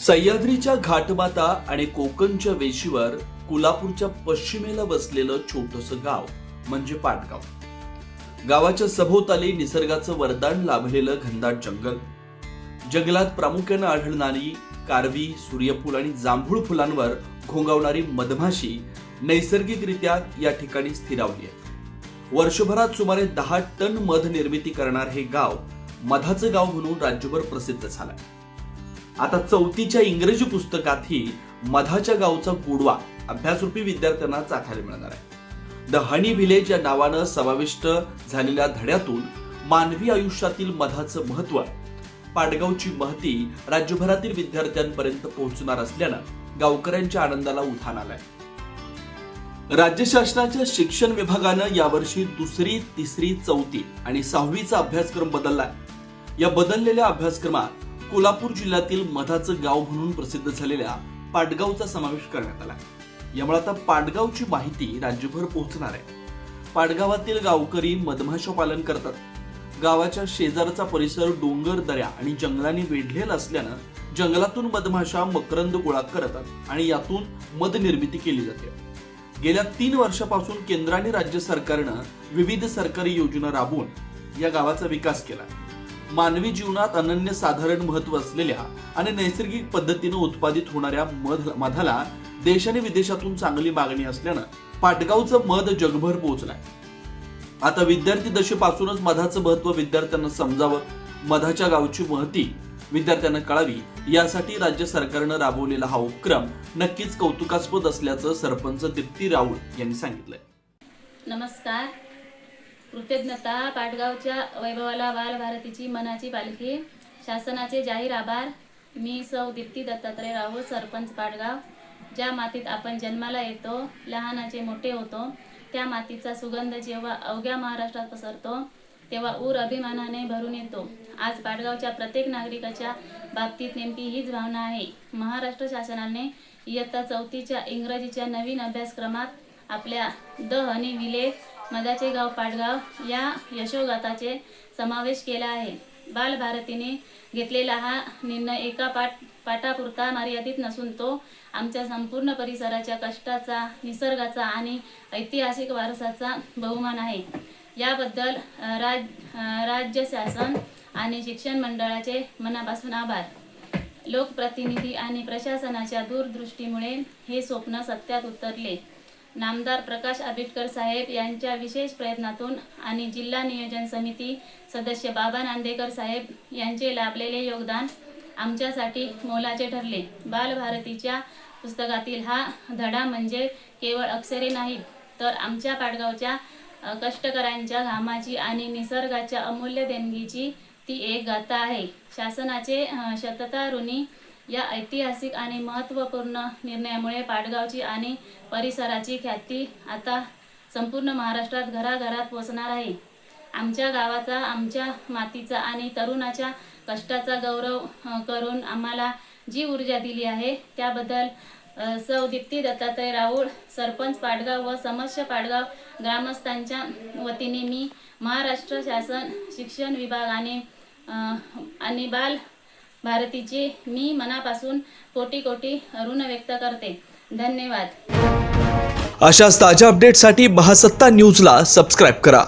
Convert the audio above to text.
सह्याद्रीच्या घाटमाता आणि कोकणच्या वेशीवर कोल्हापूरच्या पश्चिमेला बसलेलं छोटंसं गाव म्हणजे पाटगाव। गावाच्या सभोवताली निसर्गाचं वरदान लाभलेलं घनदाट जंगल, जंगलात प्रामुख्याने आढळणारी कारवी, सूर्यफूल आणि जांभूळ फुलांवर घोंगावणारी मधमाशी नैसर्गिकरित्या या ठिकाणी स्थिरावली आहे। वर्षभरात सुमारे 10 टन मध निर्मिती करणारे हे गाव मधाचं गाव म्हणून राज्यभर प्रसिद्ध झालंय। आता 4थीच्या इंग्रजी पुस्तकातही मधाच्या गावचा गोडवा अभ्यासरूपी विद्यार्थ्यांना चाखायला मिळणार आहे। द हनी व्हिलेज या नावानं समाविष्ट झालेल्या धड्यातून मानवी आयुष्यातील मधाचं महत्व, पाटगावची महती राज्यभरातील विद्यार्थ्यांपर्यंत पोहोचणार असल्यानं गावकऱ्यांच्या आनंदाला उधाण आलंय। राज्य शासनाच्या शिक्षण विभागानं यावर्षी 2री, 3री, 4थी आणि 6वीचा अभ्यासक्रम बदललाय। या बदललेल्या अभ्यासक्रमात कोल्हापूर जिल्ह्यातील मधाचं गाव म्हणून प्रसिद्ध झालेल्या पाटगावचा समावेश करण्यात आला। यामुळे आता पाटगावची माहिती राज्यभर पोहोचणार आहे। पाटगावातील गावकरी मधमाशा पालन करतात। गावाच्या शेजारचा परिसर डोंगर, दऱ्या आणि जंगलांनी वेढलेला असल्यानं जंगलातून मधमाशा मकरंद गोळा करतात आणि यातून मध निर्मिती केली जाते। गेल्या 3 वर्षापासून केंद्र आणि राज्य सरकारनं विविध सरकारी योजना राबवून या गावाचा विकास केला। मानवी जीवनात अनन्यसाधारण महत्व असलेल्या आणि नैसर्गिक पद्धतीने उत्पादित होणाऱ्या मधाला देश आणि विदेशातून चांगली मागणी असल्यानं पाटगावचं मध जगभर पोहोचलंय। आता विद्यार्थी दशेपासूनच मधाचं महत्व विद्यार्थ्यांना समजावं, मधाच्या गावची महती विद्यार्थ्यांना कळावी, यासाठी राज्य सरकारनं राबवलेला हा उपक्रम नक्कीच कौतुकास्पद असल्याचं सरपंच दीप्ती राऊळ यांनी सांगितलंय। नमस्कार। कृतज्ञता। पाटगावच्या वैभवाला बालभारतीची मनाची पालखी। शासनाचे जाहीर आभार। मी सौ दीप्ती दत्तात्रय राऊळ, सरपंच पाटगाव। ज्या मातीत आपण जन्माला येतो, लहानाचे मोठे होतो, त्या मातीचा सुगंध जेव्हा अवघ्या महाराष्ट्रात पसरतो तेव्हा ऊर अभिमानाने भरून येतो। आज पाटगावच्या प्रत्येक नागरिकाच्या बाबतीत नेमकी हीच भावना आहे। महाराष्ट्र शासनाने इयत्ता 4थीच्या इंग्रजीच्या नवीन अभ्यासक्रमात आपल्या द हनी व्हिलेज मधाचे गाव पाटगाव या यशोगाथाचे समावेश केला आहे। बालभारतीने घेतलेला हा निर्णय एका पाठापुरता मर्यादित नसून तो आमच्या संपूर्ण परिसराच्या कष्टाचा, निसर्गाचा आणि ऐतिहासिक वारसाचा बहुमान आहे। याबद्दल राज्य शासन आणि शिक्षण मंडळाचे मनापासून आभार। लोकप्रतिनिधी आणि प्रशासनाच्या दूरदृष्टीमुळे हे स्वप्न सत्यात उतरले। नामदार प्रकाश आंबेडकर साहेब यांच्या विशेष प्रयत्नातून आणि जिल्हा नियोजन समिती सदस्य बाबा नांदेकर साहेब यांचे लाभलेले योगदान आमच्यासाठी मोलाचे ठरले। बालभारतीच्या पुस्तकातील हा धडा म्हणजे केवळ अक्षरे नाहीत, तर आमच्या पाटगावच्या कष्टकऱ्यांच्या घामाची आणि निसर्गाच्या अमूल्य देणगीची ती एक गाथा आहे। शासनाचे शतता ऋणी या ऐतिहासिक आणि महत्त्वपूर्ण निर्णयामुळे पाटगावची आणि परिसराची ख्याती आता संपूर्ण महाराष्ट्रात घराघरात पोहोचणार आहे। आमच्या गावाचा, आमच्या मातीचा आणि तरुणाच्या कष्टाचा गौरव करून आम्हाला जी ऊर्जा दिली आहे त्याबद्दल सौ दीप्ती दत्तात्रय राऊळ, सरपंच पाटगाव व समस्त पाटगाव ग्रामस्थांच्या वतीने मी महाराष्ट्र शासन, शिक्षण विभाग आणि बाल भारतीचे मी मनापासून कोटी कोटी ऋण व्यक्त करते। धन्यवाद। अशाच ताज्या अपडेटसाठी महासत्ता न्यूजला सबस्क्राईब करा।